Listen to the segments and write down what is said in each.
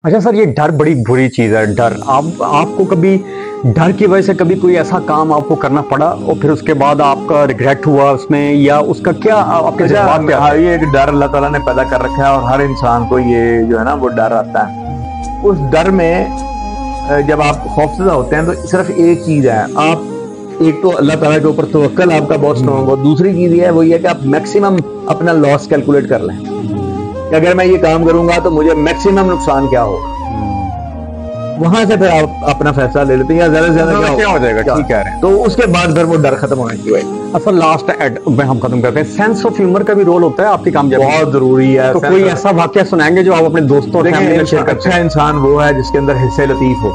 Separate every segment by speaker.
Speaker 1: अच्छा सर, ये डर बड़ी बुरी चीज़ है। डर आपको कभी डर की वजह से कभी कोई ऐसा काम आपको करना पड़ा और फिर उसके बाद आपका रिग्रेट हुआ उसमें, या उसका क्या आपके जज्बात क्या
Speaker 2: हाँ, ये एक डर अल्लाह ताला ने पैदा कर रखा है और हर इंसान को ये जो है ना वो डर आता है। उस डर में जब आप खौफजदा होते हैं तो सिर्फ एक चीज़ है, आप एक तो अल्लाह ताला के ऊपर तवक्कल आपका बहुत स्ट्रॉन्ग हो। दूसरी चीज़ ये है, वो ये है कि आप मैक्सिमम अपना लॉस कैलकुलेट कर लें कि अगर मैं ये काम करूंगा तो मुझे मैक्सिमम नुकसान क्या होगा। वहां से फिर आप अपना फैसला ले लेते हैं, या ज्यादा से ज्यादा
Speaker 1: क्या हो जाएगा। ठीक कह रहे हैं।
Speaker 2: तो उसके बाद फिर वो डर खत्म होने की वजह।
Speaker 1: अच्छा, लास्ट एड में हम खत्म करते हैं। सेंस ऑफ ह्यूमर का भी रोल होता है आपकी कामयाबी में?
Speaker 2: बहुत जरूरी है।
Speaker 1: तो कोई ऐसा वाकया सुनाएंगे जो आप अपने दोस्तों और फैमिली में शेयर करते
Speaker 2: अच्छा
Speaker 1: हैं?
Speaker 2: इंसान वो है जिसके अंदर हिस्से लतीफ हो,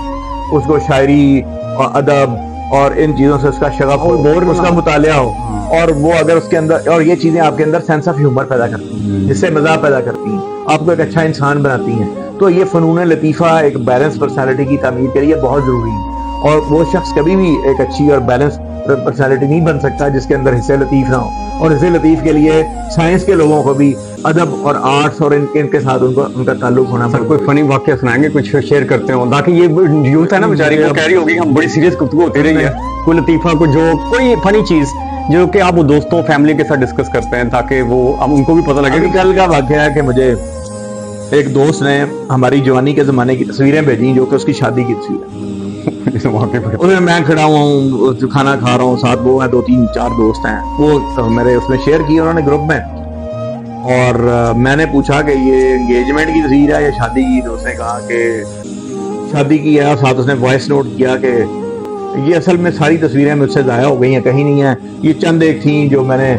Speaker 2: उसको शायरी और अदब और इन चीजों से उसका शगफ हो, उसका मुतालिया हो, और वो अगर उसके अंदर, और ये चीजें आपके अंदर सेंस ऑफ ह्यूमर पैदा करती हैं, जिससे मजा पैदा करती हैं, आपको एक अच्छा इंसान बनाती हैं। तो ये फनून लतीफ़ा एक बैलेंस पर्सनालिटी की तामीर के लिए बहुत जरूरी है। और वो शख्स कभी भी एक अच्छी और बैलेंस पर्सनालिटी नहीं बन सकता जिसके अंदर हिस्से लतीफ ना हो। और हिस्से लतीफ के लिए साइंस के लोगों को भी अदब और आर्ट्स और इनके साथ उनका ताल्लुक होना।
Speaker 1: सर कोई फनी वाकया सुनाएंगे, कुछ शेयर करते हो, ताकि ये यूथ है ना बेचारी, वो कह रही होगी हम बड़ी सीरियस गुफ्तगू होती रही है, कोई लतीफा को जो कोई फनी चीज जो कि आप वो दोस्तों फैमिली के साथ डिस्कस करते हैं ताकि वो अब उनको भी पता लगे।
Speaker 2: अभी कल का वाकया है कि मुझे एक दोस्त ने हमारी जवानी के जमाने की तस्वीरें भेजी जो कि उसकी शादी की तस्वीर है। उसमें मैं खड़ा हुआ हूँ, खाना खा रहा हूँ, साथ वो है 2-3-4 दोस्त हैं, वो तो मेरे उसमें शेयर की उन्होंने ग्रुप में। और मैंने पूछा कि ये एंगेजमेंट की तस्वीर है या शादी की, तो उसने कहा कि शादी की है। साथ उसने वॉइस नोट किया कि ये असल में सारी तस्वीरें मुझसे ज़ाया हो गई हैं, कहीं नहीं है, ये चंद एक थी जो मैंने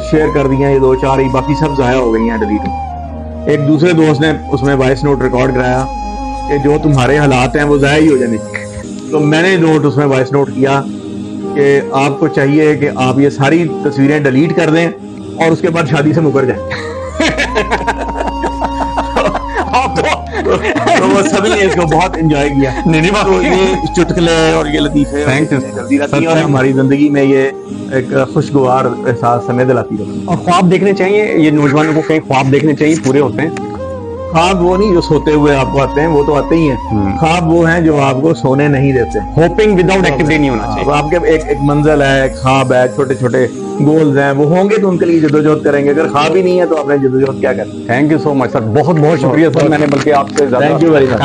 Speaker 2: शेयर कर दी हैं, ये 2-4 ही, बाकी सब ज़ाया हो गई हैं, डिलीट। एक दूसरे दोस्त ने उसमें वॉइस नोट रिकॉर्ड कराया कि जो तुम्हारे हालात हैं वो ज़ाया ही हो जाने। तो मैंने नोट उसमें वॉइस नोट किया कि आपको चाहिए कि आप ये सारी तस्वीरें डिलीट कर दें और उसके बाद शादी से मुकर जाए। तो वो सभी ने इसको बहुत एंजॉय किया।
Speaker 1: नहीं
Speaker 2: तो ये चुटकुले और ये लतीफे चलती रहती है और हमारी जिंदगी में ये एक खुशगवार एहसास हमें दिलाती है।
Speaker 1: और ख्वाब देखने चाहिए, ये नौजवानों को कहीं ख्वाब देखने चाहिए, पूरे होते हैं।
Speaker 2: ख्वाब वो नहीं जो सोते हुए आपको आते हैं, वो तो आते ही हैं। ख्वाब वो हैं जो आपको सोने नहीं देते।
Speaker 1: होपिंग विदाउट एक्टिविटी नहीं होना चाहिए।
Speaker 2: आपके एक मंजिल है, एक ख्वाब है, छोटे छोटे गोल्स हैं, वो होंगे तो उनके लिए जद्दोजहद करेंगे। अगर ख्वाब ही नहीं है तो आपने जद्दोजहद क्या करना।
Speaker 1: Thank you so much sir, बहुत बहुत शुक्रिया सर। मैंने बल्कि आपसे
Speaker 2: थैंक यू वेरी मच।